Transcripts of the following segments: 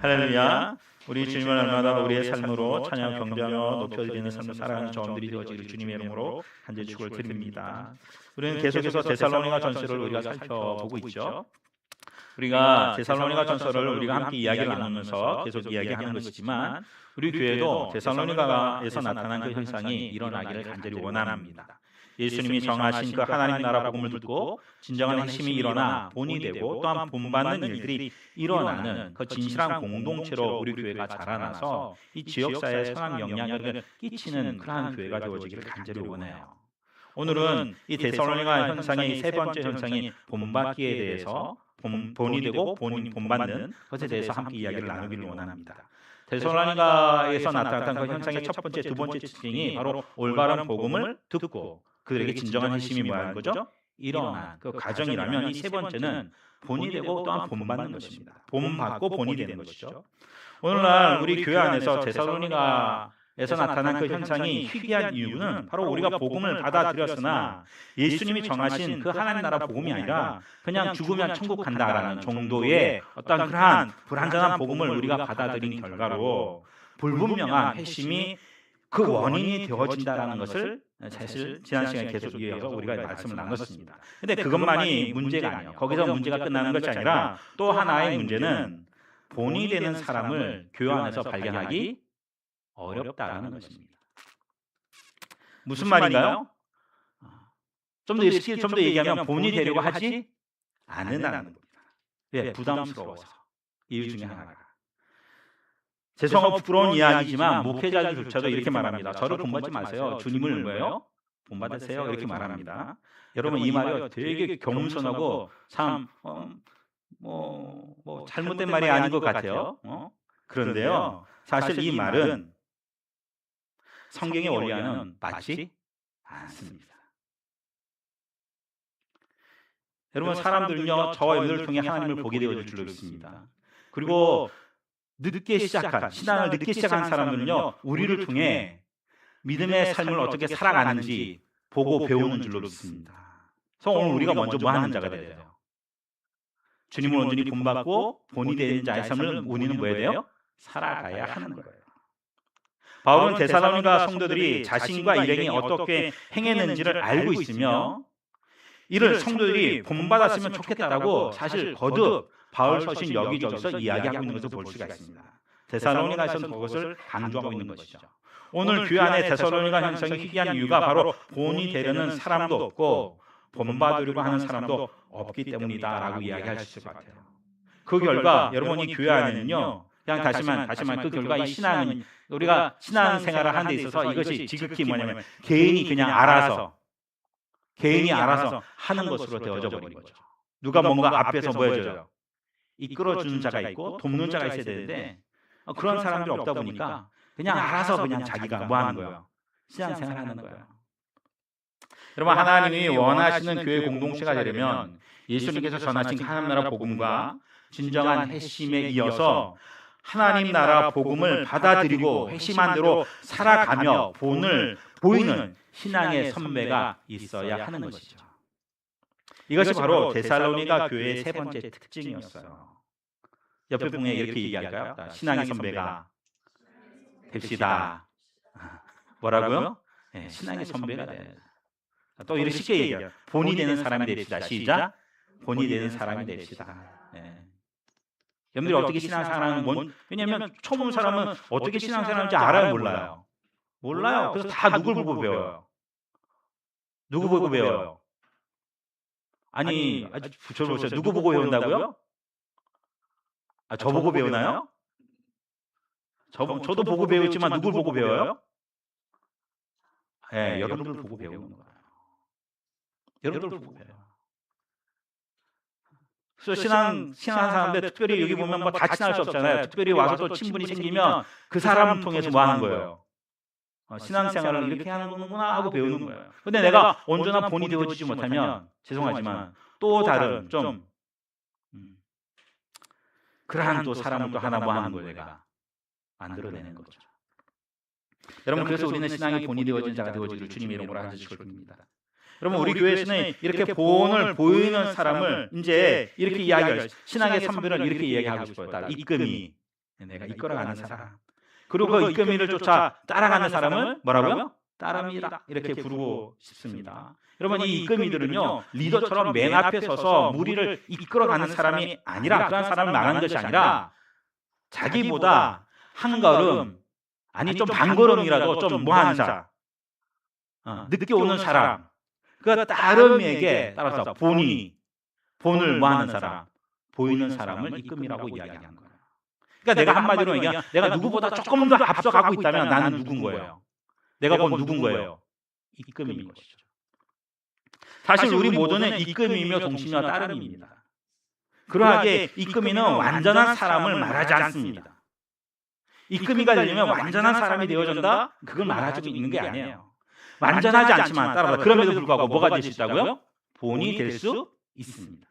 할렐루야. 우리 주님을 날마다 우리의 삶으로 찬양 경배하며 높여드리는 삶을 살아가는 저원들이 되어지기를 주님의 이름으로 간절히 축을 드립니다. 우리는 계속해서 데살로니가 전서를 우리가 살펴보고 있죠. 우리가 데살로니가 전서를 우리가 함께 이야기를 나누면서 계속 이야기하는 것이지만 우리 교회도 데살로니가에서 나타난 그 현상이 일어나기를 간절히 원합니다. 예수님이 정하신 그 하나님 나라 복음을 듣고 진정한 핵심이 일어나 본이 되고 또한 본받는 일들이 일어나는 그 진실한 공동체로 우리 교회가 자라나서 이 지역사회에 선한 영향력을 끼치는 그러한 교회가 되어지기를 간절히 원해요. 오늘은 이 데살로니가 현상의 세 번째 현상인 본받기에 대해서 본이 되고 본받는 것에 대해서 함께 이야기를 나누기를 원합니다. 데살로니가에서 나타난 그 현상의 첫 번째, 두 번째 특징이 바로 올바른 복음을 듣고 그들에게 진정한 핵심이 뭐라는 거죠? 일어난 그 과정이라면 이 세 번째는 본이 되고 또한 본받는 것입니다. 본받고 본이 되는 것이죠. 오늘날 우리 교회 안에서 데살로니가에서 나타난 그 현상이 희귀한 이유는 바로 우리가 복음을 받아들였으나 예수님이 정하신 그 하나님 나라 복음이 아니라 그냥 죽으면 천국 간다라는 정도의 어떤 그러한 불완전한 복음을 우리가 받아들인 결과로 불분명한 핵심이 그 원인이 되어진다라는 것을 사실 지난 시간에 계속 이어서 우리가 말씀을 나눴습니다. 근데 그것만이 문제가 아니에요. 거기서 문제가 끝나는 것이 아니라 또 하나의 문제는 본이 되는 사람을 교회 안에서 발견하기 어렵다라는 것입니다. 무슨 말인가요? 좀 더 얘기하면 본이 되려고 하지 않는다는 겁니다. 왜? 부담스러워서. 이유 중에 하나가. 죄송하고 부끄러운 이야기지만 목회자들조차도 이렇게 말합니다. 저를 본받지 마세요. 주님을 뭐예요? 본받으세요. 이렇게 말합니다. 여러분 이 말이 되게 겸손하고 참 잘못된 말이 아닌 것 같아요. 그런데요. 사실 이 말은 성경의 원리와는 맞지 않습니다. 여러분 사람들은요. 저와 여러분을 통해 하나님을 보게 되어질 줄로 믿습니다. 그리고 늦게 시작한 신앙을 늦게 시작한 사람들은요. 우리를 통해 믿음의 삶을 어떻게 살아가는지 보고 배우는 줄로 믿습니다. 그래서 오늘 우리가 먼저 뭐 하는 자가 돼야 돼요? 주님을 온전히 본받고 본이 되는 자의 삶을 우리는 뭐 해야 돼요? 살아가야 하는 거예요. 바울은 데살로니가 성도들이 자신과 일행이 어떻게 행했는지를 알고 있으며 이를 성도들이 본받았으면 좋겠다라고 사실 거듭 바울 서신 여기저기서 이야기하고 있는 것을 볼 수가 있습니다. 데살로니가에서는 그것을 강조하고 있는 것이죠. 오늘 교회 안에 데살로니가 현상이 희귀한 이유가 바로 본이 되려는 사람도 없고 본받으려고 하는 사람도 없기 때문이다라고 이야기할 수 있을 것 같아요. 그 결과 여러분이 교회 안에는요. 그냥 다시만 그 결과 이 신앙은 우리가 신앙 생활을 하는 데 있어서 이것이 지극히 뭐냐면 개인이 그냥 알아서 하는 것으로 되어져 버린 거죠. 누가 뭔가 앞에서 뭐 해줘요? 이끌어주는 자가 있고 돕는 자가 있어야 되는데 그런 사람들이 없다 보니까 그냥 알아서 그냥 자기가 뭐 하는 거예요? 신앙생활 하는 거예요. 여러분 하나님이 원하시는 교회 공동체가 되려면 예수님께서 전하신 하나님 나라 복음과 진정한 핵심에 이어서 하나님 나라 복음을 받아들이고 핵심한 대로 살아가며 본을 보이는 신앙의 선배가 있어야 하는 것이죠. 이것이 바로 데살로니가 교회의 세 번째 특징이었어요. 옆에 분에 이렇게 얘기할까요? 신앙의 선배가 됩시다. 뭐라고요? 네, 신앙의 선배가 돼요. 또 이렇게 쉽게 얘기해요. 본이 되는 사람이 됩시다. 시작. 본이 되는 사람이 됩시다. 네. 여러분들이 어떻게 신앙생활하는 왜냐하면 처음 온 사람은 어떻게 신앙생활하는지 알아요? 몰라요? 몰라요. 그래서 다 누굴 보고 배워요? 누구 보고 배워요? 아니 저를 보세요. 누구 보고 배운다고요? 저 보고 배우나요? 저도 보고 배우지만 누굴 보고 배워요? 네, 여러분들 보고 배우는 거예요. 여러분들 보고 배워요. 그래서 신앙 사람들 특별히 여기 보면 뭐 다 친할 수 없잖아요. 특별히 와서 또 친분이 생기면 그 사람 통해서 뭐 하는 거예요? 신앙생활을 이렇게 하는 거구나 하고 배우는 거예요. 근데 내가 온전한 본이 되어지지 못하면 죄송하지만 또 다른 좀 그러한 또 사람을 또 하나 뭐 하는 거예요. 내가 만들어내는 거죠. 여러분 그래서 우리는 신앙이 본이 되어진 자가 되어지기를 주님의 이름으로 하나씩 축원합니다. 여러분 우리 교회에서는 이렇게 본을 보이는 사람을 이제 이렇게 이야기할 신앙의 선배를 이렇게 이야기하고 싶어요. 이끌미 내가 이끌어가는 사람. 그리고 그 이끌미를 쫓아 따라가는 사람을 뭐라고요? 따름이라 이렇게 부르고 싶습니다. 여러분, 이 이끌미들은요, 리더처럼 맨 앞에 서서 무리를 이끌어가는 사람이 아니라, 그런 사람을 말하는 것이 아니라 자기보다 한 걸음, 아니 좀 반걸음이라도 좀 뭐하는 사람, 늦게 오는 사람, 그 따름에게 따라서 본을 뭐하는 사람, 보이는 사람을 이끌미라고 이야기하는 거예요. 그러니까 내가 한마디로 얘기하면 내가 누구보다 조금 더 앞서가고 있다면 나는 누군 거예요? 내가 본 누군 거예요? 이끌미인 것이죠. 사실 우리 모두는 이끌미이며 동신이와 따름입니다. 그러하게 이끌미는 완전한 사람을 말하지 않습니다. 이끌미가 되려면 완전한 사람이 되어준다? 그걸 말해주고 있는 게 아니에요. 완전하지 않지만 따라서 그럼에도 불구하고 뭐가 될 수 있다고요? 본이 될 수 있습니다.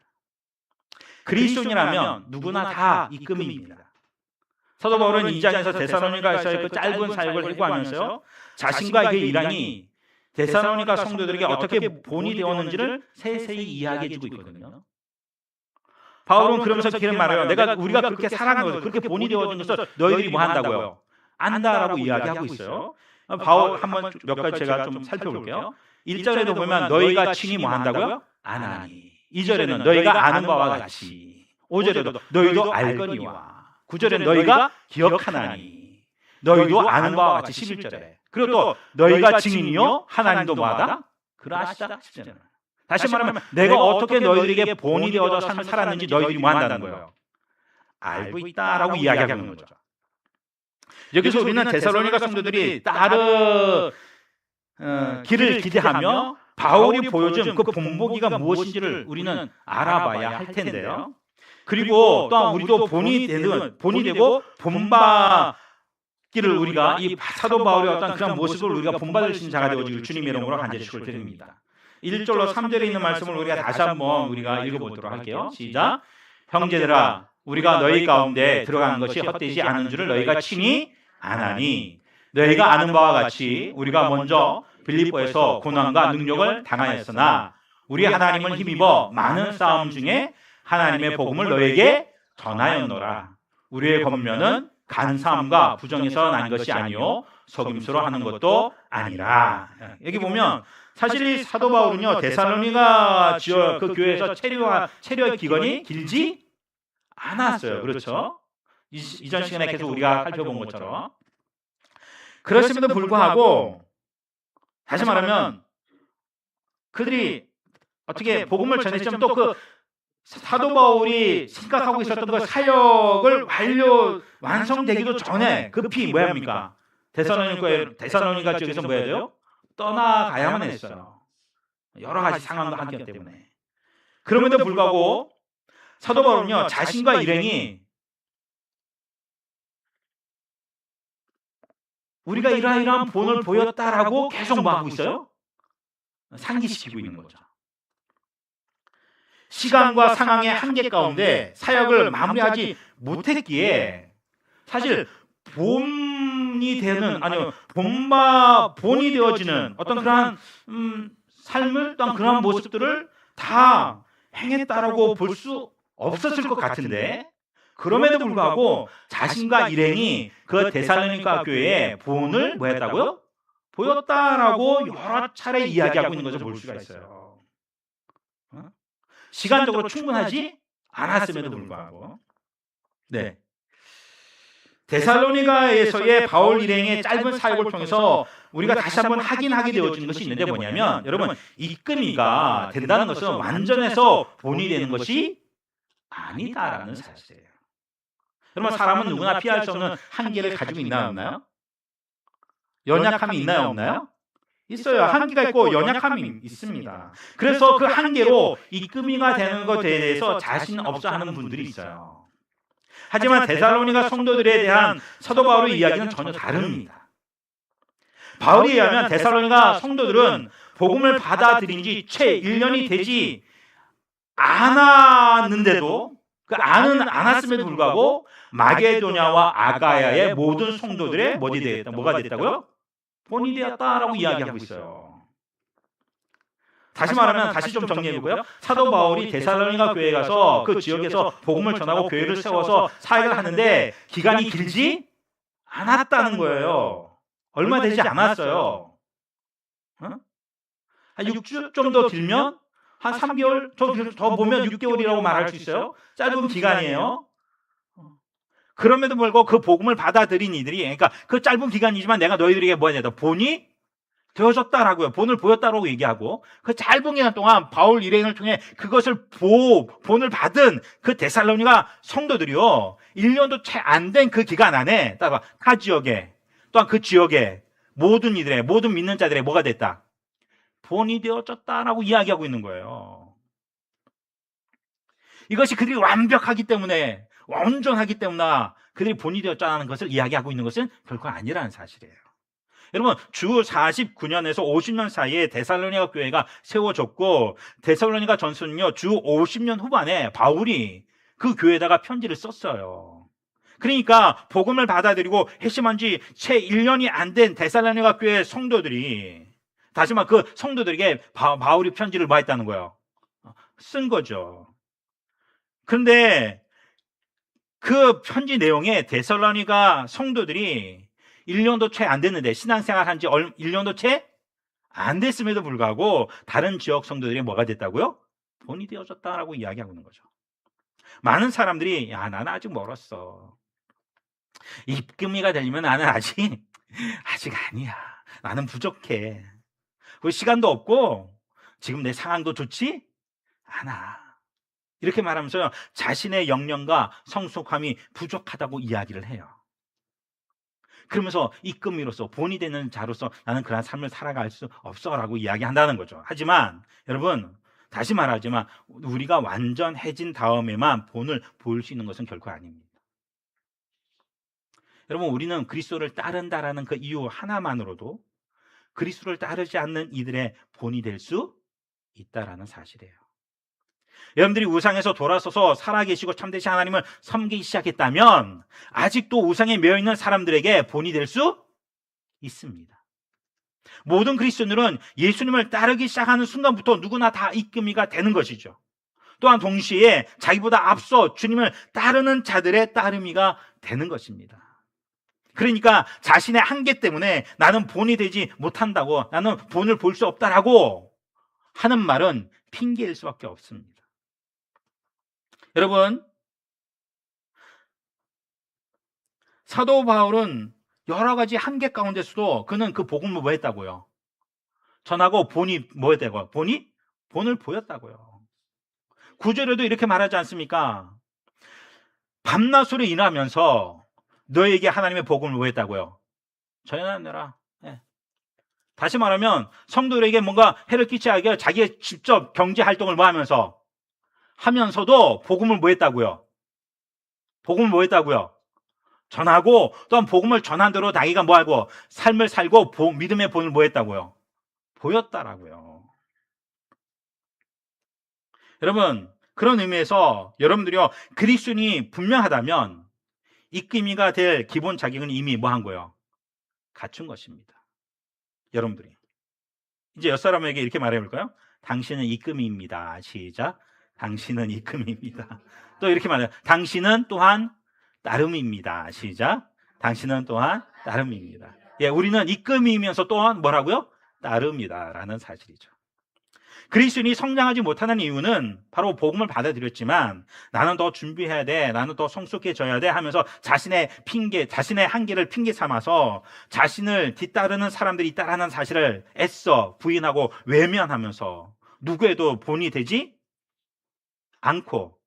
그리스도인이라면 누구나 다 이끌미입니다. 사도 바울은 2장에서 데살로니가에서의 그 짧은 사역을 해고하면서요, 자신과 그의 일환이 데살로니가 성도들에게 어떻게 본이 되었는지를 세세히 이야기해주고 있거든요. 바울은 그러면서 이렇게 말해요. 우리가 그렇게 사랑하는 것을, 그렇게 본이 되어준 것을 너희들이 뭐 한다고요? 안다라고 이야기하고 있어요. 바울 한번 몇 가지 제가 좀 살펴볼게요. 1절에도 보면 너희가 친히 뭐 한다고요? 아나니. 2절에는 너희가 아는 바와 같이. 5절에도 너희도 알거니와. 9절에 너희가 기억하나니. 너희도 아는 바와 같이. 11절에. 그리고 또 너희가 증인이요 하나님도 뭐하다? 그러하시다. 10절에. 다시 말하면 내가 어떻게 너희들에게 본이 되어져 삶을 살았는지 너희들이 뭐 한다는 거예요? 알고 있다라고 이야기하는 거죠. 여기서 우리는 데살로니가 성도들이 다른 길을 기대하며 바울이 보여준 그 본보기가 무엇인지를 우리는 알아봐야 할 텐데요. 그리고 또한 우리도 본이 되고 본받기를 우리가 이 사도 바울의 어떤 그런 모습을 우리가 본받을 수 있는 자가 되어지길 주님의 이름으로 간절히 축을 드립니다. 1절로 3절에 있는 말씀을 우리가 다시 한번 우리가 읽어보도록 할게요. 시작. 형제들아, 우리가 너희 가운데 들어간 것이 헛되지 않은 줄을 너희가 친히 아나니, 너희가 아는 바와 같이 우리가 먼저 빌립보에서 고난과 능력을 당하였으나 우리 하나님을 힘입어 많은 싸움 중에 하나님의 복음을 너희에게 전하였노라. 우리의 권면은 간사함과 부정에서 난 것이 아니요 속임수로 하는 것도 아니라. 여기 보면 사실 이 사도 바울은요, 데살로니가 그 교회에서 체류의 기간이 길지 않았어요. 그렇죠? 이전 시간에 계속 우리가 살펴본 것처럼. 그렇음에도 불구하고 다시 말하면 그들이 어떻게 복음을 전했지만 또 그 사도 바울이 생각하고 있었던 그 사역을 완성되기도 전에 급히 뭐야 합니까? 데살로니가 쪽에서 뭐 해야 돼요? 떠나가야만 했어요. 여러 가지 상황과 함께 때문에. 그럼에도 불구하고 사도 바울은요, 자신과 일행이 우리가 이러이러한 본을 보였다라고 계속 뭐 하고 있어요? 상기시키고 있는 거죠. 시간과 상황의 한계 가운데 사역을 마무리하지 못했기에 사실 본이 되어지는 어떤 그러한 삶을, 또한 그러한 모습들을 다 행했다라고 볼 수 없었을 것 같은데, 그럼에도 불구하고 자신과 일행이 그 데살로니가 교회에 본을 뭐 했다고요? 보였다라고 여러 차례 이야기하고 있는 것을 볼 수가 있어요. 시간적으로 충분하지 않았음에도 불구하고. 네. 데살로니가에서의 바울 일행의 짧은 사역을 통해서 우리가 다시 한번 확인하게 되어지는 것이 있는데 뭐냐면, 여러분, 이끌미가 된다는 것은 완전해서 본이 되는 것이 아니다라는 사실이에요. 여러분, 사람은 누구나 피할 수 없는 한계를 가지고 있나요, 없나요? 연약함이 있나요, 없나요? 있어요. 한계가 있고 연약함이 있습니다. 그래서 그 한계로 이끌미가 되는 것에 대해서 자신 없어 하는 분들이 있어요. 하지만 데살로니가 성도들에 대한 사도 바울의 이야기는 전혀 다릅니다. 바울에 의하면 데살로니가 성도들은 복음을 받아들인 지 채 1년이 되지 않았는데도, 않았음에도 불구하고 마게도냐와 아가야의 모든 성도들의 뭐가 됐다고요? 본이 되었다라고 이야기하고 있어요. 다시 말하면 다시 좀 정리해보고요. 사도 바울이 데살로니가 교회에 가서 그 지역에서 복음을 전하고 교회를 세워서 사역을 하는데 기간이 길지 않았다는 거예요. 얼마 되지 않았어요. 한 6주 좀 더 길면 한 3개월, 더 보면 6개월이라고 말할 수 있어요. 짧은 기간이에요. 그럼에도 불구하고 그 복음을 받아들인 이들이, 그러니까 그 짧은 기간이지만 내가 너희들에게 뭐야 되다 본이 되어졌다라고요. 본을 보였다라고 얘기하고, 그 짧은 기간 동안 바울 일행을 통해 그것을 본을 받은 그 데살로니가 성도들이요, 1년도 채 안 된 그 기간 안에 타 지역에, 또한 그 지역에 모든 이들의, 모든 믿는 자들의 뭐가 됐다? 본이 되어졌다라고 이야기하고 있는 거예요. 이것이 그들이 완벽하기 때문에, 온전하기 때문에 그들이 본이 되었다는 것을 이야기하고 있는 것은 결코 아니라는 사실이에요. 여러분, 주 49년에서 50년 사이에 데살로니가 교회가 세워졌고, 데살로니가 전서는요, 주 50년 후반에 바울이 그 교회에다가 편지를 썼어요. 그러니까 복음을 받아들이고 회심한 지 채 1년이 안 된 데살로니가 교회 성도들이, 다시 말해 그 성도들에게 바울이 편지를 뭐 했다는 거예요? 쓴 거죠. 그런데 그 편지 내용에 데살로니가 성도들이 1년도 채 안 됐는데, 신앙생활 한 지 1년도 채 안 됐음에도 불구하고 다른 지역 성도들이 뭐가 됐다고요? 본이 되어졌다라고 이야기하고 있는 거죠. 많은 사람들이 나는 아직 멀었어. 입금이가 되려면 나는 아직 아니야. 나는 부족해. 그리고 시간도 없고 지금 내 상황도 좋지 않아. 이렇게 말하면서 자신의 영령과 성숙함이 부족하다고 이야기를 해요. 그러면서 입금이로서 본이 되는 자로서 나는 그런 삶을 살아갈 수 없어라고 이야기한다는 거죠. 하지만 여러분, 다시 말하지만 우리가 완전해진 다음에만 본을 보일 수 있는 것은 결코 아닙니다. 여러분, 우리는 그리스도를 따른다라는 그 이유 하나만으로도 그리스도를 따르지 않는 이들의 본이 될 수 있다라는 사실이에요. 여러분들이 우상에서 돌아서서 살아계시고 참되신 하나님을 섬기기 시작했다면 아직도 우상에 매여있는 사람들에게 본이 될 수 있습니다. 모든 그리스도인들은 예수님을 따르기 시작하는 순간부터 누구나 다 입금이가 되는 것이죠. 또한 동시에 자기보다 앞서 주님을 따르는 자들의 따름이가 되는 것입니다. 그러니까 자신의 한계 때문에 나는 본이 되지 못한다고, 나는 본을 볼 수 없다라고 하는 말은 핑계일 수밖에 없습니다. 여러분, 사도 바울은 여러 가지 한계 가운데서도 그는 그 복음을 뭐 했다고요? 전하고 본이 뭐 했다고요? 본을 보였다고요. 9절에도 이렇게 말하지 않습니까? 밤낮으로 인하면서 너에게 하나님의 복음을 뭐 했다고요? 전하느라. 다시 말하면 성도들에게 뭔가 해를 끼치게 하게 자기의 직접 경제 활동을 뭐 하면서도 복음을 뭐 했다고요? 복음을 뭐 했다고요? 전하고, 또한 복음을 전한 대로 자기가 뭐 하고 삶을 살고 믿음의 본을 뭐 했다고요? 보였다라고요. 여러분, 그런 의미에서 여러분들이요, 그리스도인이 분명하다면 입금이가 될 기본 자격은 이미 뭐 한 거예요? 갖춘 것입니다. 여러분들이 이제 옆사람에게 이렇게 말해볼까요? 당신은 입금입니다. 시작. 당신은 입금입니다. 또 이렇게 말해요. 당신은 또한 따름입니다. 시작. 당신은 또한 따름입니다. 우리는 입금이면서 또한 뭐라고요? 따름이다라는 사실이죠. 그리스도인이 성장하지 못하는 이유는 바로 복음을 받아들였지만 나는 더 준비해야 돼, 나는 더 성숙해져야 돼 하면서 자신의 한계를 핑계 삼아서 자신을 뒤따르는 사람들이 있다라는 사실을 애써 부인하고 외면하면서 누구에도 본이 되지 않고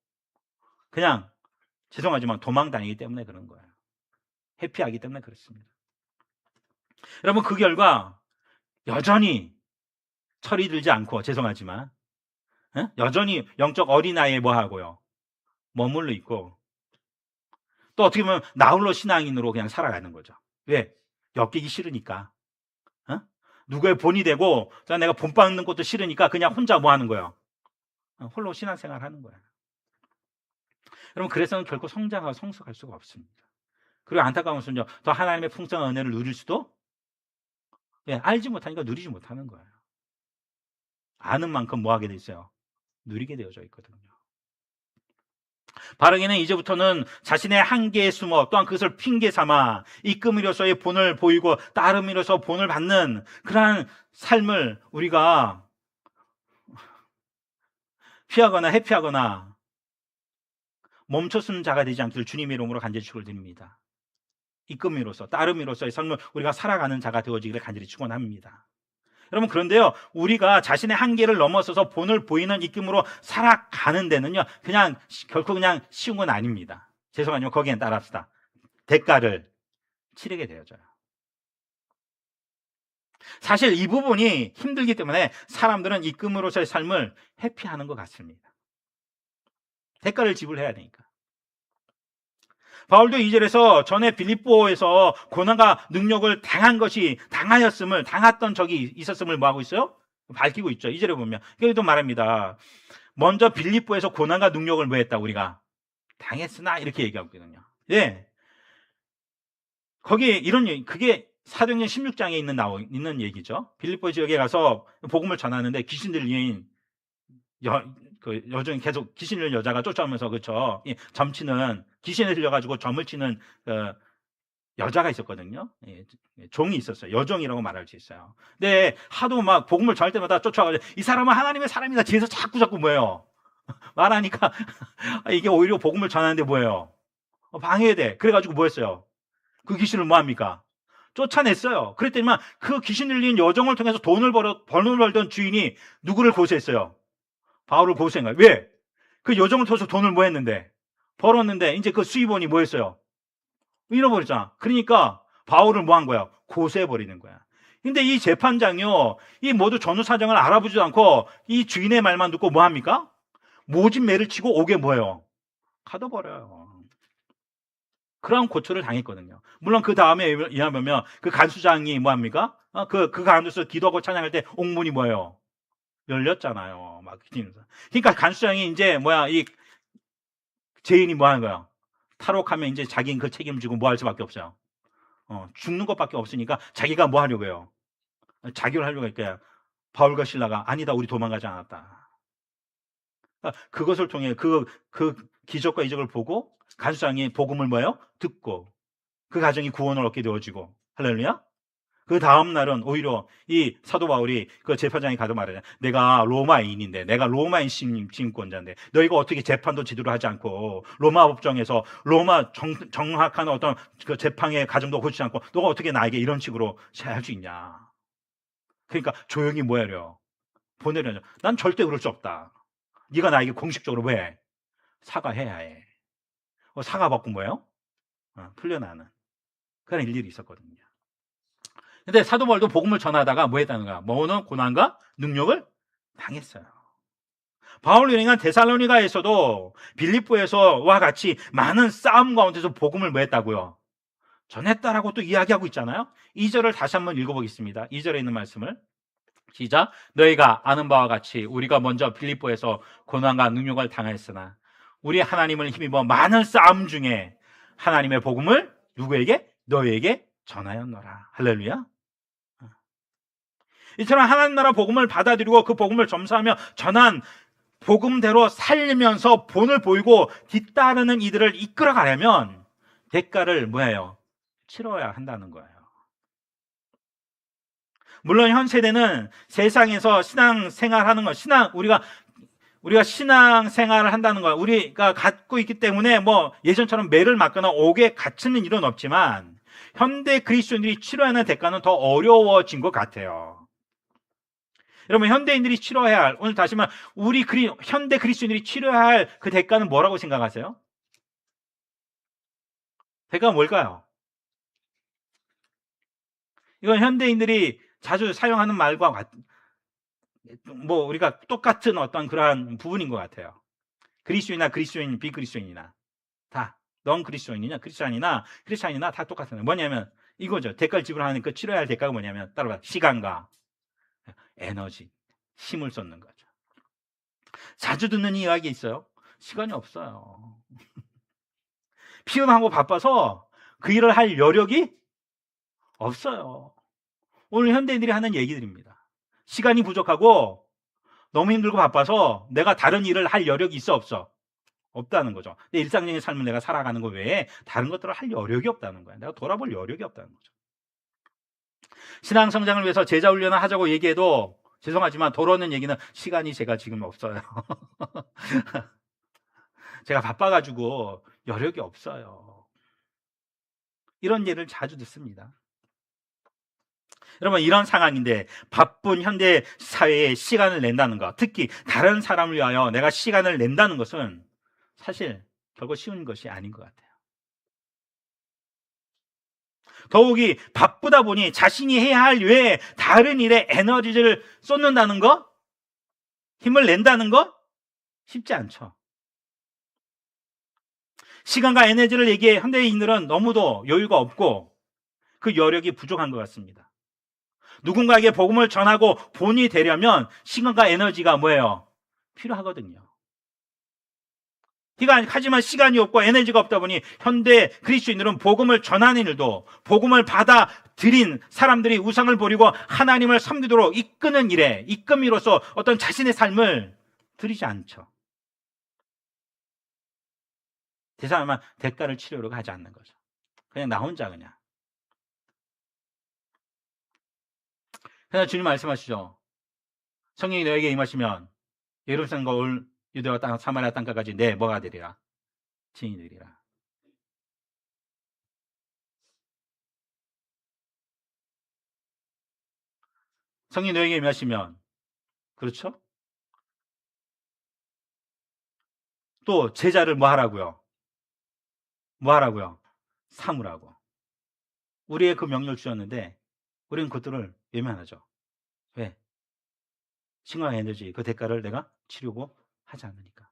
그냥 죄송하지만 도망다니기 때문에 그런 거예요. 회피하기 때문에 그렇습니다. 여러분, 그 결과 여전히 철이 들지 않고, 죄송하지만 여전히 영적 어린아이에 뭐 하고요? 머물러 있고, 또 어떻게 보면 나홀로 신앙인으로 그냥 살아가는 거죠. 왜? 엮이기 싫으니까. 누구의 본이 되고 내가 본받는 것도 싫으니까 그냥 혼자 뭐 하는 거예요? 홀로 신앙생활 하는 거예요. 여러분, 그래서는 결코 성장하고 성숙할 수가 없습니다. 그리고 안타까운 것은요, 더 하나님의 풍성한 은혜를 누릴 수도 알지 못하니까 누리지 못하는 거예요. 아는 만큼 뭐 하게 돼 있어요? 누리게 되어져 있거든요. 바르게는 이제부터는 자신의 한계에 숨어 또한 그것을 핑계 삼아 입금으로서의 본을 보이고 따름으로서 본을 받는 그러한 삶을 우리가 피하거나 회피하거나 멈춰서는 자가 되지 않기를 주님의 이름으로 간절히 축원드립니다. 입금으로서 따름으로서의 삶을 우리가 살아가는 자가 되어지기를 간절히 축원합니다. 여러분, 그런데요, 우리가 자신의 한계를 넘어서서 본을 보이는 입김으로 살아가는 데는요, 결코 그냥 쉬운 건 아닙니다. 죄송하지만 거기엔 따라합시다. 대가를 치르게 되어져요. 사실 이 부분이 힘들기 때문에 사람들은 입금으로서의 삶을 회피하는 것 같습니다. 대가를 지불해야 되니까. 바울도 2절에서 전에 빌립보에서 고난과 능력을 당했던 적이 있었음을 뭐하고 있어요? 밝히고 있죠. 2절에 보면. 그래도 말합니다. 먼저 빌립보에서 고난과 능력을 뭐 했다, 우리가? 당했으나, 이렇게 얘기하고 있거든요. 예. 거기에 그게 사도행전 16장에 있는 얘기죠. 빌립보 지역에 가서 복음을 전하는데 귀신 들린 여전히 계속 귀신 들린 여자가 쫓아오면서, 그렇죠? 점치는, 귀신에 들려가지고 점을 치는 여자가 있었거든요. 종이 있었어요. 여종이라고 말할 수 있어요. 근데 하도 막 복음을 전할 때마다 쫓아가지고 이 사람은 하나님의 사람이다 뒤에서 자꾸 뭐예요? 말하니까 이게 오히려 복음을 전하는데 뭐예요? 방해돼. 그래가지고 뭐 했어요? 그 귀신을 뭐 합니까? 쫓아냈어요. 그랬더니만 그 귀신 들린 여종을 통해서 돈을 벌던 주인이 누구를 고소했어요? 바울을 고소한 거예요. 왜? 그 여종을 통해서 돈을 뭐 했는데? 벌었는데 이제 그 수입원이 뭐 했어요? 잃어버렸잖아. 그러니까 바울을 뭐 한 거야? 고소해버리는 거야. 근데 이 재판장이요, 이 모두 전후 사정을 알아보지도 않고 이 주인의 말만 듣고 뭐 합니까? 모진 매를 치고 옥에 뭐예요? 가둬버려요. 그런 고초를 당했거든요. 물론 그 다음에 이하면 그 간수장이 뭐 합니까? 그 가운데서 기도하고 찬양할 때 옥문이 뭐예요? 열렸잖아요. 막 그러니까 간수장이 이제 이 죄인이 뭐 하는 거야? 탈옥하면 이제 자기는 그 책임을 지고 뭐 할 수밖에 없어요. 죽는 것밖에 없으니까 자기가 뭐 하려고요? 자결을 하려고 할게요. 바울과 실라가 아니다, 우리 도망가지 않았다. 그것을 통해 그 기적과 이적을 보고 간수장이 복음을 뭐예요? 듣고 그 가정이 구원을 얻게 되어지고, 할렐루야. 그 다음 날은 오히려 이 사도 바울이 그 재판장이 가도 말하잖아요. 내가 로마인인데, 내가 로마인 시민권자인데 너희가 어떻게 재판도 제대로 하지 않고 로마 법정에서 로마 정확한 어떤 그 재판의 과정도 고치지 않고 너가 어떻게 나에게 이런 식으로 할 수 있냐. 그러니까 조용히 뭐 하려? 보내려죠. 난 절대 그럴 수 없다. 네가 나에게 공식적으로 왜? 사과해야 해. 사과받고 뭐예요? 풀려나는 그런 일들이 있었거든요. 근데 사도 바울도 복음을 전하다가 뭐 했다는 거야? 모든 고난과 능력을 당했어요. 바울이 행한 데살로니가에서도 빌립보에서와 같이 많은 싸움 가운데서 복음을 뭐 했다고요? 전했다라고 또 이야기하고 있잖아요. 2절을 다시 한번 읽어보겠습니다. 2절에 있는 말씀을 시작. 너희가 아는 바와 같이 우리가 먼저 빌립보에서 고난과 능력을 당했으나 우리 하나님을 힘입어 많은 싸움 중에 하나님의 복음을 누구에게? 너희에게 전하였노라. 할렐루야. 이처럼 하나님 나라 복음을 받아들이고 그 복음을 점수하며 전한 복음대로 살면서 본을 보이고 뒤따르는 이들을 이끌어가려면 대가를 뭐예요? 치러야 한다는 거예요. 물론 현 세대는 세상에서 신앙생활하는 것, 우리가 신앙생활을 한다는 거, 우리가 갖고 있기 때문에 예전처럼 매를 맞거나 옥에 갇히는 일은 없지만 현대 그리스도인들이 치러야 하는 대가는 더 어려워진 것 같아요. 여러분, 현대인들이 치러야 할, 오늘 다시 말해 현대 그리스도인들이 치러야 할 그 대가는 뭐라고 생각하세요? 대가가 뭘까요? 이건 현대인들이 자주 사용하는 말과 우리가 똑같은 어떤 그러한 부분인 것 같아요. 그리스도인이나 그리스도인, 비그리스도인이나 다, 넌 그리스도인이냐 크리스찬이나 다 똑같아요. 뭐냐면 이거죠. 대가를 지불하는 그 치러야 할 대가가 뭐냐면 따라봐, 시간과 에너지, 힘을 쏟는 거죠. 자주 듣는 이야기 있어요. 시간이 없어요. 피곤하고 바빠서 그 일을 할 여력이 없어요. 오늘 현대인들이 하는 얘기들입니다. 시간이 부족하고 너무 힘들고 바빠서 내가 다른 일을 할 여력이 있어 없어? 없다는 거죠. 내 일상적인 삶을 내가 살아가는 것 외에 다른 것들을 할 여력이 없다는 거야. 내가 돌아볼 여력이 없다는 거죠. 신앙 성장을 위해서 제자 훈련을 하자고 얘기해도 죄송하지만 돌아오는 얘기는 시간이 제가 지금 없어요. 제가 바빠가지고 여력이 없어요. 이런 예를 자주 듣습니다. 여러분, 이런 상황인데 바쁜 현대 사회에 시간을 낸다는 것, 특히 다른 사람을 위하여 내가 시간을 낸다는 것은 사실 결코 쉬운 것이 아닌 것 같아요. 더욱이 바쁘다 보니 자신이 해야 할 외에 다른 일에 에너지를 쏟는다는 것, 힘을 낸다는 것 쉽지 않죠. 시간과 에너지를 얘기해 현대인들은 너무도 여유가 없고 그 여력이 부족한 것 같습니다. 누군가에게 복음을 전하고 본이 되려면 시간과 에너지가 뭐예요? 필요하거든요. 하지만 시간이 없고 에너지가 없다 보니 현대 그리스도인들은 복음을 전하는 일도, 복음을 받아들인 사람들이 우상을 버리고 하나님을 섬기도록 이끄는 일에 이끌미로써 어떤 자신의 삶을 드리지 않죠. 대사하면 대가를 치르려고 하지 않는 거죠. 그냥 나 혼자 그냥 주님 말씀하시죠. 성령이 너에게 임하시면 예루살렘과 올 유대와 땅 사마리아 땅까지 내 뭐가 되리라? 증인이 되리라. 성령이 너에게 임하시면, 그렇죠? 또 제자를 뭐 하라고요? 뭐 하라고요? 삼으라고. 우리의 그 명령을 주셨는데 우리는 그것들을 외면하죠. 왜? 시간과 에너지 그 대가를 내가 치르고 하지 않으니까.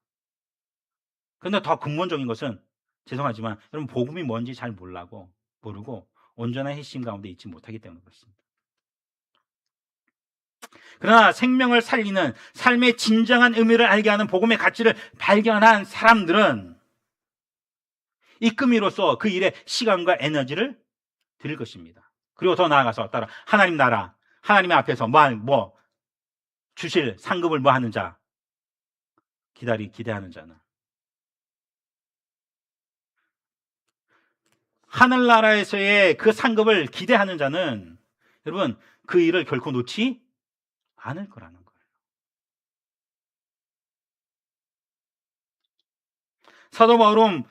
그런데 더 근본적인 것은 죄송하지만 여러분 복음이 뭔지 잘 모르고 온전한 핵심 가운데 있지 못하기 때문에 그렇습니다. 그러나 생명을 살리는 삶의 진정한 의미를 알게 하는 복음의 가치를 발견한 사람들은 이끌미로써 그 일에 시간과 에너지를 드릴 것입니다. 그리고 더 나아가서 따라 하나님 나라, 하나님의 앞에서 뭐 주실 상급을 뭐 하는 자, 기대하는 자는 하늘나라에서의 그 상급을 기대하는 자는 여러분 그 일을 결코 놓지 않을 거라는 거예요. 사도 바울은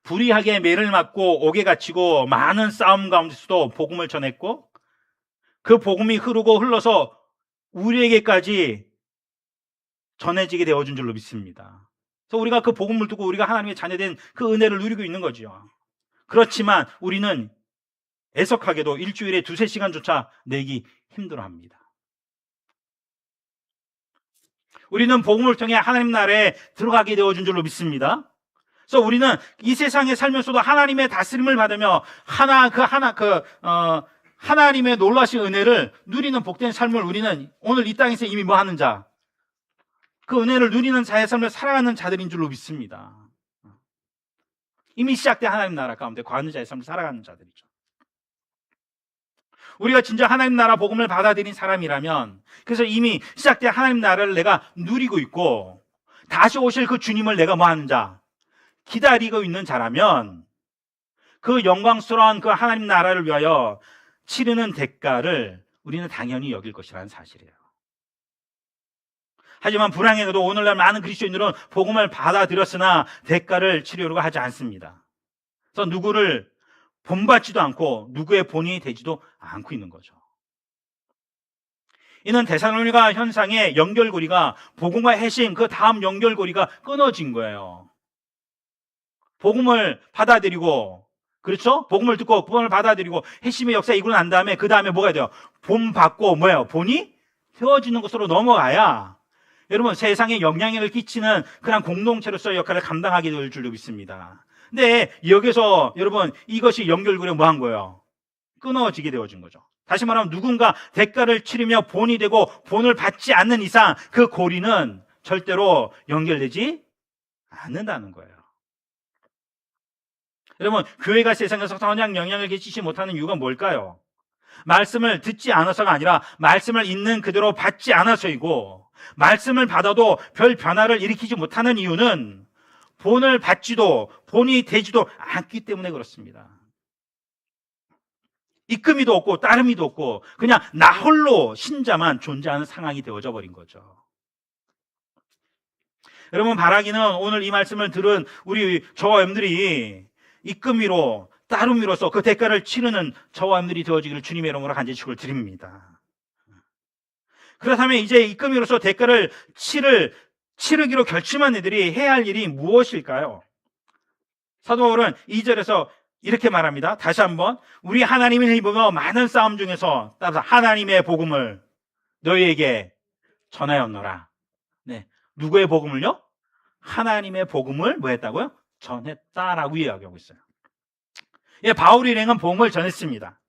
불의하게 매를 맞고 옥에 갇히고 많은 싸움 가운데서도 복음을 전했고 그 복음이 흐르고 흘러서 우리에게까지 전해지게 되어준 줄로 믿습니다. 그래서 우리가 그 복음을 두고 우리가 하나님의 자녀된 그 은혜를 누리고 있는 거죠. 그렇지만 우리는 애석하게도 일주일에 2-3시간조차 내기 힘들어합니다. 우리는 복음을 통해 하나님 나라에 들어가게 되어준 줄로 믿습니다. 그래서 우리는 이 세상에 살면서도 하나님의 다스림을 받으며 하나님의 놀라신 은혜를 누리는 복된 삶을 우리는 오늘 이 땅에서 이미 뭐 하는 자, 그 은혜를 누리는 자의 삶을 살아가는 자들인 줄로 믿습니다. 이미 시작된 하나님 나라 가운데 거하는 자의 삶을 살아가는 자들이죠. 우리가 진짜 하나님 나라 복음을 받아들인 사람이라면, 그래서 이미 시작된 하나님 나라를 내가 누리고 있고 다시 오실 그 주님을 내가 뭐 하는 자, 기다리고 있는 자라면 그 영광스러운 그 하나님 나라를 위하여 치르는 대가를 우리는 당연히 여길 것이라는 사실이에요. 하지만 불행하게도 오늘날 많은 그리스도인들은 복음을 받아들였으나 대가를 치르려고 하지 않습니다. 그래서 누구를 본받지도 않고 누구의 본인이 되지도 않고 있는 거죠. 이는 데살로니가 현상의 연결고리가 복음과 핵심 그 다음 연결고리가 끊어진 거예요. 복음을 받아들이고, 그렇죠? 복음을 듣고 복음을 받아들이고 핵심의 역사에 이끌고 난 다음에 그 다음에 뭐가 돼요? 본받고 뭐예요? 본이 되어지는 것으로 넘어가야 여러분 세상에 영향력을 끼치는 그런 공동체로서의 역할을 감당하게 될 줄로 믿습니다. 근데 여기서 여러분 이것이 연결고리가 뭐 한 거예요? 끊어지게 되어진 거죠. 다시 말하면 누군가 대가를 치르며 본이 되고 본을 받지 않는 이상 그 고리는 절대로 연결되지 않는다는 거예요. 여러분 교회가 세상에서 선한 영향을 끼치지 못하는 이유가 뭘까요? 말씀을 듣지 않아서가 아니라 말씀을 있는 그대로 받지 않아서이고, 말씀을 받아도 별 변화를 일으키지 못하는 이유는 본을 받지도 본이 되지도 않기 때문에 그렇습니다. 이끌미도 없고 따름이도 없고 그냥 나 홀로 신자만 존재하는 상황이 되어져 버린 거죠. 여러분, 바라기는 오늘 이 말씀을 들은 저와 여러분들이 이끌미로 따름이로서 그 대가를 치르는 저와 여러분들이 되어지기를 주님의 이름으로 간절히 축을 드립니다. 그렇다면 이제 이끌미로서 대가를 치르기로 결심한 이들이 해야 할 일이 무엇일까요? 사도 바울은 2절에서 이렇게 말합니다. 다시 한번, 우리 하나님을 힘입어 많은 싸움 중에서 따라서 하나님의 복음을 너희에게 전하였노라. 네, 누구의 복음을요? 하나님의 복음을 뭐 했다고요? 전했다라고 이야기하고 있어요. 예, 바울이 일행은 복음을 전했습니다.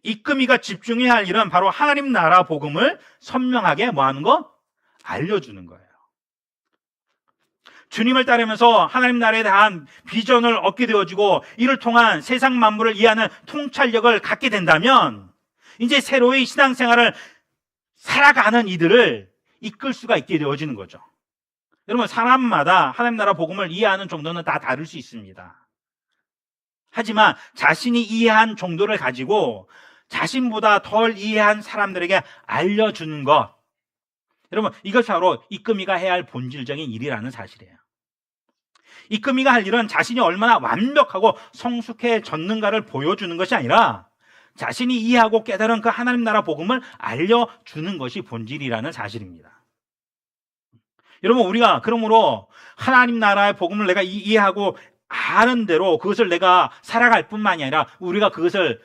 이끌미가 집중해야 할 일은 바로 하나님 나라 복음을 선명하게 뭐 하는 거? 알려주는 거예요. 주님을 따르면서 하나님 나라에 대한 비전을 얻게 되어지고 이를 통한 세상 만물을 이해하는 통찰력을 갖게 된다면 이제 새로이 신앙생활을 살아가는 이들을 이끌 수가 있게 되어지는 거죠. 여러분, 사람마다 하나님 나라 복음을 이해하는 정도는 다 다를 수 있습니다. 하지만 자신이 이해한 정도를 가지고 자신보다 덜 이해한 사람들에게 알려주는 것, 여러분, 이것이 바로 이끌미가 해야 할 본질적인 일이라는 사실이에요. 이끌미가 할 일은 자신이 얼마나 완벽하고 성숙해졌는가를 보여주는 것이 아니라 자신이 이해하고 깨달은 그 하나님 나라 복음을 알려주는 것이 본질이라는 사실입니다. 여러분, 우리가 그러므로 하나님 나라의 복음을 내가 이해하고 아는 대로 그것을 내가 살아갈 뿐만이 아니라 우리가 그것을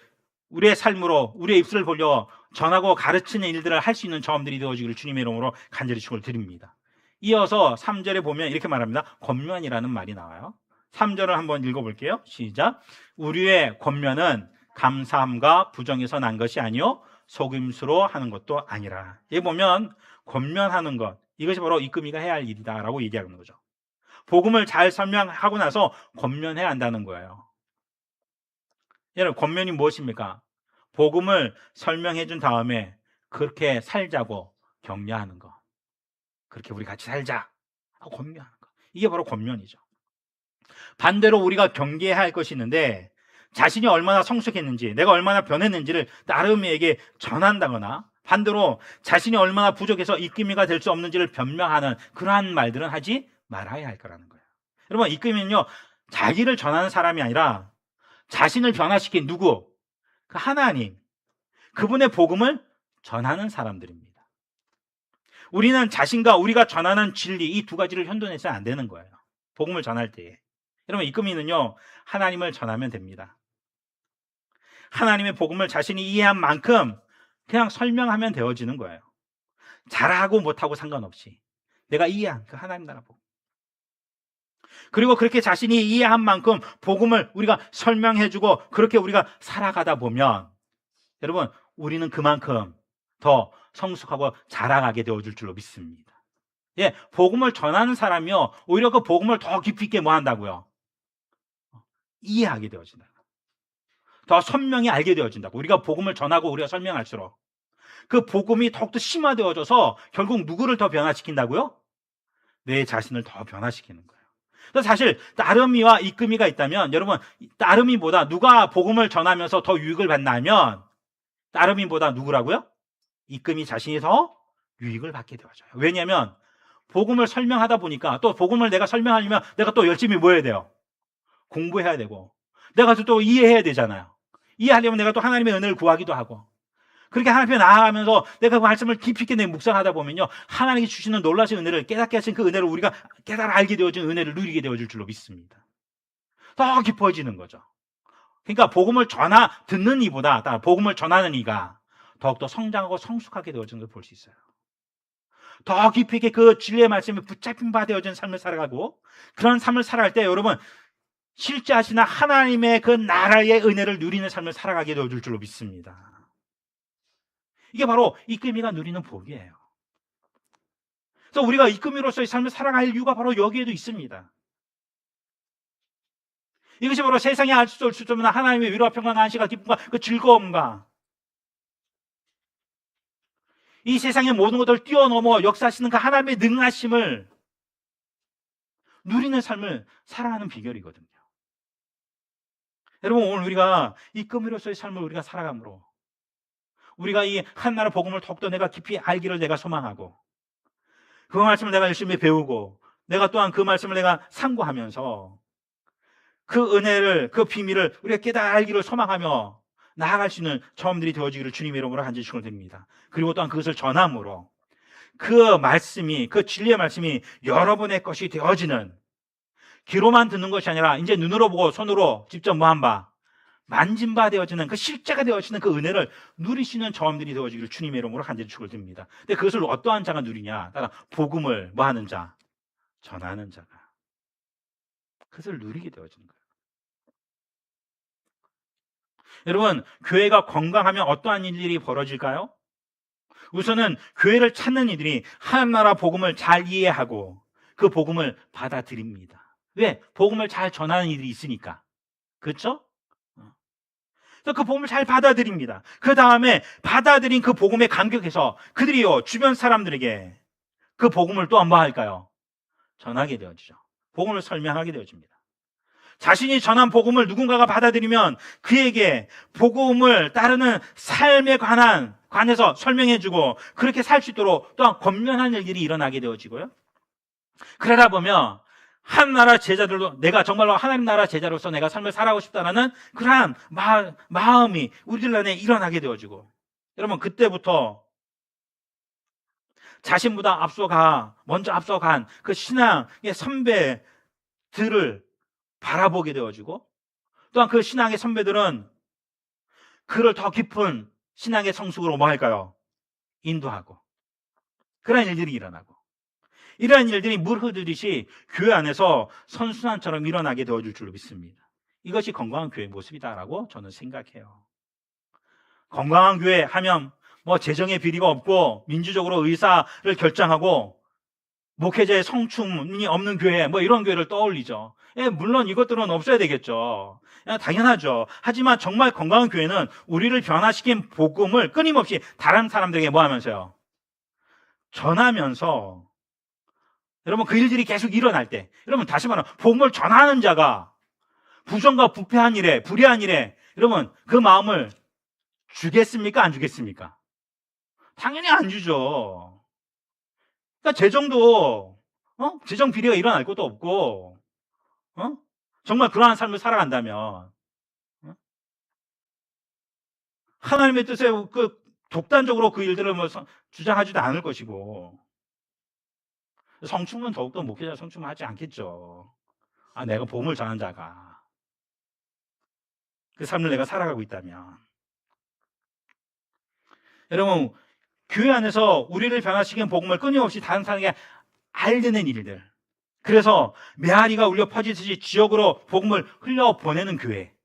우리의 삶으로 우리의 입술을 벌려 전하고 가르치는 일들을 할 수 있는 저함들이 되어지기를 주님의 이름으로 간절히 축을 드립니다. 이어서 3절에 보면 이렇게 말합니다. 권면이라는 말이 나와요. 3절을 한번 읽어볼게요. 시작. 우리의 권면은 감사함과 부정에서 난 것이 아니요 속임수로 하는 것도 아니라. 여기 보면 권면하는 것, 이것이 바로 이끌미가 해야 할 일이다라고 얘기하는 거죠. 복음을 잘 설명하고 나서 권면해야 한다는 거예요. 여러분, 권면이 무엇입니까? 복음을 설명해 준 다음에 그렇게 살자고 격려하는 거. 그렇게 우리 같이 살자 하고 권면하는 거. 이게 바로 권면이죠. 반대로 우리가 경계해야 할 것이 있는데 자신이 얼마나 성숙했는지, 내가 얼마나 변했는지를 따름이에게 전한다거나 반대로 자신이 얼마나 부족해서 이끌미가 될 수 없는지를 변명하는 그러한 말들은 하지 말아야 할 거라는 거예요. 여러분, 이끌미는요, 자기를 전하는 사람이 아니라 자신을 변화시킨 누구? 그 하나님, 그분의 복음을 전하는 사람들입니다. 우리는 자신과 우리가 전하는 진리, 이 두 가지를 혼돈해서는 안 되는 거예요. 복음을 전할 때에. 여러분, 이끌미는요, 하나님을 전하면 됩니다. 하나님의 복음을 자신이 이해한 만큼 그냥 설명하면 되어지는 거예요. 잘하고 못하고 상관없이 내가 이해한 그 하나님 나라 복음, 그리고 그렇게 자신이 이해한 만큼 복음을 우리가 설명해주고 그렇게 우리가 살아가다 보면 여러분, 우리는 그만큼 더 성숙하고 자라가게 되어줄 줄로 믿습니다. 예, 복음을 전하는 사람이요, 오히려 그 복음을 더 깊이 있게 뭐 한다고요? 이해하게 되어진다. 더 선명히 알게 되어진다고. 우리가 복음을 전하고 우리가 설명할수록 그 복음이 더욱더 심화되어져서 결국 누구를 더 변화시킨다고요? 내 자신을 더 변화시키는 거예요. 그래서 사실 따름이와 이끌미가 있다면 여러분, 따름이보다 누가 복음을 전하면서 더 유익을 받나면 따름이보다 누구라고요? 이끌미 자신이 더 유익을 받게 되어져요. 왜냐하면 복음을 설명하다 보니까 또 복음을 내가 설명하려면 내가 또 열심히 뭐 해야 돼요? 공부해야 되고 내가 또 이해해야 되잖아요. 이해하려면 내가 또 하나님의 은혜를 구하기도 하고 그렇게 하나님 앞에 나아가면서 내가 그 말씀을 깊이 있게 묵상하다 보면요, 하나님이 주시는 놀라신 은혜를, 깨닫게 하신 그 은혜를 우리가 깨달아 알게 되어진 은혜를 누리게 되어질 줄로 믿습니다. 더 깊어지는 거죠. 그러니까 복음을 듣는 이보다 복음을 전하는 이가 더욱더 성장하고 성숙하게 되어지는 걸 볼 수 있어요. 더 깊이 있게 그 진리의 말씀에 붙잡힌 바 되어진 삶을 살아가고 그런 삶을 살아갈 때 여러분, 실제하시나 하나님의 그 나라의 은혜를 누리는 삶을 살아가게 되어줄 줄로 믿습니다. 이게 바로 이끌미가 누리는 복이에요. 그래서 우리가 이끌미로서의 삶을 살아갈 이유가 바로 여기에도 있습니다. 이것이 바로 세상에 알 수 없는 하나님의 위로와 평강, 안식과 기쁨과 그 즐거움과 이 세상의 모든 것을 뛰어넘어 역사하시는 그 하나님의 능하심을 누리는 삶을 살아가는 비결이거든요. 여러분, 오늘 우리가 이 끔이로서의 삶을 우리가 살아감으로 우리가 이 한나라 복음을 더욱더 내가 깊이 알기를 내가 소망하고 그 말씀을 내가 열심히 배우고 내가 또한 그 말씀을 내가 상고하면서 그 은혜를, 그 비밀을 우리가 깨달아 알기를 소망하며 나아갈 수 있는 처음들이 되어지기를 주님의 이름으로 간절히 축원드립니다. 그리고 또한 그것을 전함으로 그 말씀이, 그 진리의 말씀이 여러분의 것이 되어지는, 귀로만 듣는 것이 아니라 이제 눈으로 보고 손으로 직접 뭐한 바, 만진 바 되어지는, 그 실제가 되어지는 그 은혜를 누리시는 저음들이 되어지기를 주님의 이름으로 간절히 축원드립니다. 근데 그것을 어떠한 자가 누리냐? 따라 복음을 뭐하는 자? 전하는 자가 그것을 누리게 되어지는 거예요. 여러분, 교회가 건강하면 어떠한 일들이 벌어질까요? 우선은 교회를 찾는 이들이 하나님 나라 복음을 잘 이해하고 그 복음을 받아들입니다. 왜? 복음을 잘 전하는 이들이 있으니까. 그렇죠? 그래서 그 복음을 잘 받아들입니다. 그 다음에 받아들인 그 복음에 감격해서 그들이요, 주변 사람들에게 그 복음을 또 뭐 할까요? 전하게 되어지죠. 복음을 설명하게 되어집니다. 자신이 전한 복음을 누군가가 받아들이면 그에게 복음을 따르는 삶에 관해서 설명해주고 그렇게 살 수 있도록 또한 권면하는 일들이 일어나게 되어지고요. 그러다 보면 한 나라 제자들도 내가 정말로 하나님 나라 제자로서 내가 삶을 살아가고 싶다는 그러한 마음이 우리들 안에 일어나게 되어지고, 여러분, 그때부터 자신보다 먼저 앞서간 그 신앙의 선배들을 바라보게 되어지고, 또한 그 신앙의 선배들은 그를 더 깊은 신앙의 성숙으로 뭐 할까요? 인도하고, 그런 일들이 일어나고, 이러한 일들이 물 흐르듯이 교회 안에서 선순환처럼 일어나게 되어줄 줄로 믿습니다. 이것이 건강한 교회의 모습이다라고 저는 생각해요. 건강한 교회 하면 뭐 재정의 비리가 없고 민주적으로 의사를 결정하고 목회자의 성충이 없는 교회, 뭐 이런 교회를 떠올리죠. 물론 이것들은 없어야 되겠죠. 당연하죠. 하지만 정말 건강한 교회는 우리를 변화시킨 복음을 끊임없이 다른 사람들에게 뭐 하면서요? 전하면서, 여러분, 그 일들이 계속 일어날 때, 여러분, 다시 말하면 복음을 전하는 자가 부정과 부패한 일에, 불의한 일에, 여러분, 그 마음을 주겠습니까? 안 주겠습니까? 당연히 안 주죠. 그러니까 재정 비리가 일어날 것도 없고, 정말 그러한 삶을 살아간다면, 하나님의 뜻에 독단적으로 그 일들을 주장하지도 않을 것이고, 성충은 더욱더 목회자 성충은 하지 않겠죠. 내가 복음을 전한 자가 그 삶을 내가 살아가고 있다면. 여러분, 교회 안에서 우리를 변화시킨 복음을 끊임없이 다른 사람에게 알리는 일들, 그래서 메아리가 울려 퍼지듯이 지역으로 복음을 흘려보내는 교회,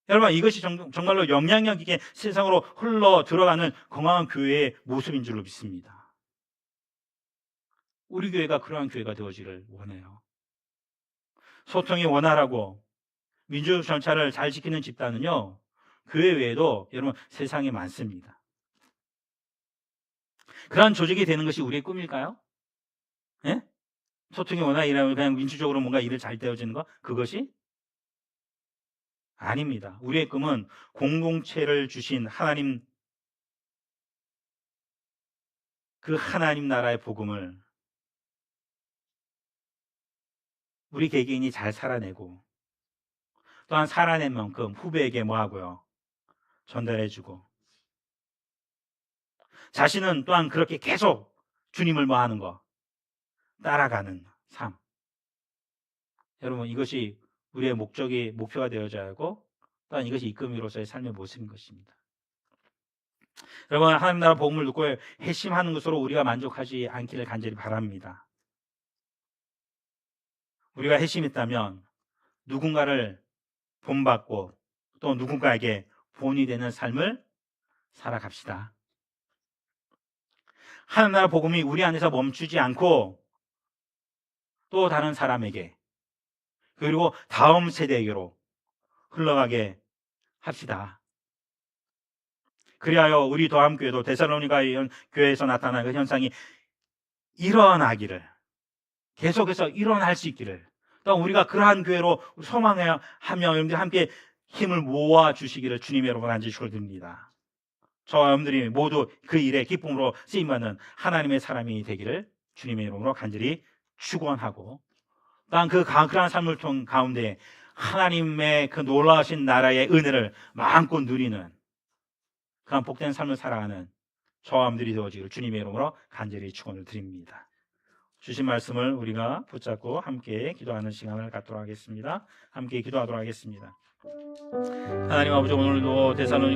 여러분, 이것이 정말로 영향력 있게 세상으로 흘러 들어가는 건강한 교회의 모습인 줄로 믿습니다. 우리 교회가 그러한 교회가 되어지기를 원해요. 소통이 원활하고 민주 절차를 잘 지키는 집단은요, 교회 외에도 여러분 세상에 많습니다. 그러한 조직이 되는 것이 우리의 꿈일까요? 예? 소통이 원활하고 그냥 민주적으로 뭔가 일을 잘 되어지는 것, 그것이 아닙니다. 우리의 꿈은 공동체를 주신 하나님, 그 하나님 나라의 복음을 우리 개개인이 잘 살아내고, 또한 살아낸 만큼 후배에게 뭐 하고요? 전달해주고, 자신은 또한 그렇게 계속 주님을 뭐 하는 거? 따라가는 삶. 여러분, 이것이 우리의 목표가 되어져야 하고, 또한 이것이 이끌미로서의 삶의 모습인 것입니다. 여러분, 하나님 나라 복음을 듣고 회심하는 것으로 우리가 만족하지 않기를 간절히 바랍니다. 우리가 회심했다면 누군가를 본받고 또 누군가에게 본이 되는 삶을 살아갑시다. 하나님 나라 복음이 우리 안에서 멈추지 않고 또 다른 사람에게, 그리고 다음 세대에게로 흘러가게 합시다. 그리하여 우리 도함교회도 데살로니가 교회에서 나타난 그 현상이 일어나기를, 계속해서 일어날 수 있기를, 또 우리가 그러한 교회로 소망하며 여러분들이 함께 힘을 모아 주시기를 주님의 이름으로 간절히 축원드립니다. 저와 여러분들이 모두 그 일에 기쁨으로 쓰임받는 하나님의 사람이 되기를 주님의 이름으로 간절히 축원하고, 또한 그러한 삶을 통 가운데 하나님의 그 놀라우신 나라의 은혜를 마음껏 누리는 그런 복된 삶을 살아가는 저와 여러분들이 되어지기를 주님의 이름으로 간절히 축원을 드립니다. 주신 말씀을 우리가 붙잡고 함께 기도하는 시간을 갖도록 하겠습니다. 함께 기도하도록 하겠습니다. 하나님 아버지, 오늘도 데살로니가